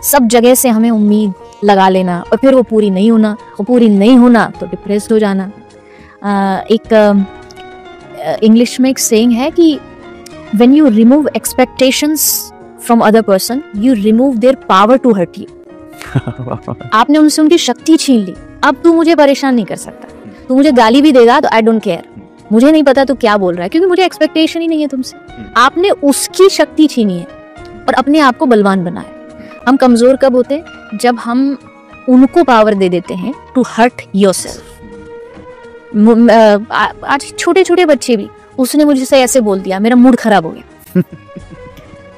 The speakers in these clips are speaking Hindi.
सब जगह से हमें उम्मीद लगा लेना और फिर वो पूरी नहीं होना तो डिप्रेस्ड हो जाना। एक इंग्लिश में एक सेइंग है कि when you remove expectations from other person, you remove their power to hurt you. आपने उनसे उनकी शक्ति छीन ली, अब तू मुझे परेशान नहीं कर सकता, तू मुझे गाली भी देगा तो आई डोंट केयर, मुझे नहीं पता तू क्या बोल रहा है क्योंकि मुझे एक्सपेक्टेशन ही नहीं है तुमसे। आपने उसकी शक्ति छीनी है और अपने आप को बलवान बनाया। हम कमजोर कब होते हैं? जब हम उनको पावर दे देते हैं टू हर्ट योरसेल्फ। आज छोटे छोटे बच्चे भी, उसने मुझसे ऐसे बोल दिया, मेरा मूड खराब हो गया।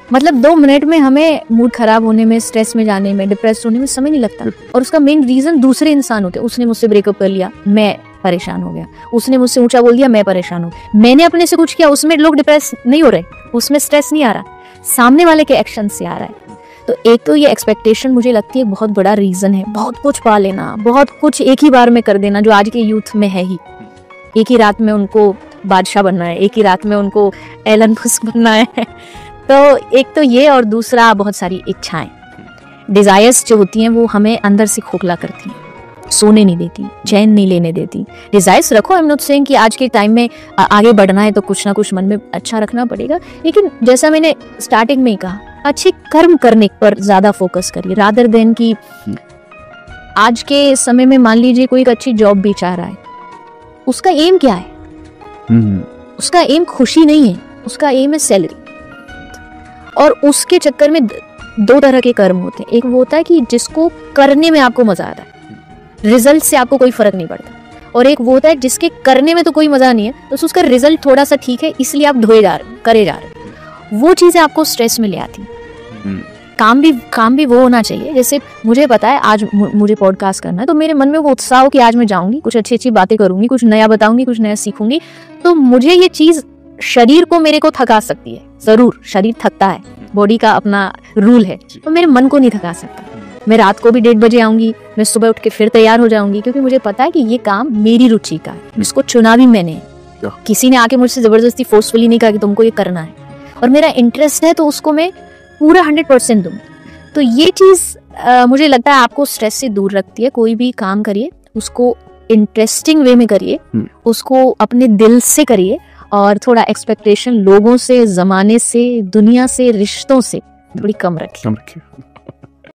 मतलब 2 मिनट में हमें मूड खराब होने में, स्ट्रेस में जाने में, डिप्रेस होने में समय नहीं लगता और उसका मेन रीजन दूसरे इंसान होते हैं। उसने मुझसे ब्रेकअप कर लिया, मैं परेशान हो गया, उसने मुझसे ऊंचा बोल दिया, मैं परेशान हूँ, मैंने अपने से कुछ किया, उसमें लोग डिप्रेस नहीं हो रहे, उसमें स्ट्रेस नहीं आ रहा, सामने वाले के एक्शन से आ रहा है। तो एक तो ये एक्सपेक्टेशन मुझे लगती है बहुत बड़ा रीजन है। बहुत कुछ पा लेना, बहुत कुछ एक ही बार में कर देना, जो आज के यूथ में है ही। एक ही रात में उनको बादशाह बनना है, एक ही रात में उनको एलन मस्क बनना है। तो एक तो ये, और दूसरा बहुत सारी इच्छाएं, डिजायर्स जो होती हैं वो हमें अंदर से खोखला करती हैं, सोने नहीं देती, चैन नहीं लेने देती। डिजायर्स रखो, आई एम नॉट सेइंग कि आज के टाइम में आगे बढ़ना है तो कुछ ना कुछ मन में अच्छा रखना पड़ेगा, लेकिन जैसा मैंने स्टार्टिंग में ही कहा, अच्छे कर्म करने पर ज्यादा फोकस करिए रादर देन कि आज के समय में मान लीजिए कोई एक अच्छी जॉब भी चाह रहा है, उसका एम क्या है? उसका एम खुशी नहीं है, उसका एम है सैलरी। और उसके चक्कर में 2 तरह के कर्म होते हैं। एक वो होता है कि जिसको करने में आपको मजा आता है, रिजल्ट से आपको कोई फर्क नहीं पड़ता, और एक वो होता है जिसके करने में तो कोई मजा नहीं है, तो उसका रिजल्ट थोड़ा सा ठीक है इसलिए आप करे जा रहे हो। वो चीजें आपको स्ट्रेस में ले आती हैं। काम भी वो होना चाहिए, जैसे मुझे पता है आज मुझे पॉडकास्ट करना है, तो मेरे मन में वो उत्साह हो कि आज मैं जाऊंगी, कुछ अच्छी अच्छी बातें करूंगी, कुछ नया बताऊंगी, कुछ नया सीखूंगी। तो मुझे ये चीज शरीर को मेरे को थका सकती है, जरूर शरीर थकता है, बॉडी का अपना रूल है, तो मेरे मन को नहीं थका सकता। मैं रात को भी 1:30 बजे आऊंगी, मैं सुबह उठ के फिर तैयार हो जाऊंगी, क्योंकि मुझे पता है कि ये काम मेरी रुचि का है, इसको चुना भी मैंने। किसी ने आके मुझसे जबरदस्ती फोर्सफुली नहीं कहा कि तुमको ये करना है, और मेरा इंटरेस्ट है तो उसको मैं पूरा 100% दूं। तो ये चीज मुझे लगता है आपको स्ट्रेस से दूर रखती है। कोई भी काम करिए उसको इंटरेस्टिंग वे में करिए, उसको अपने दिल से करिए, और थोड़ा एक्सपेक्टेशन लोगों से, जमाने से, दुनिया से, रिश्तों से थोड़ी कम रखिए।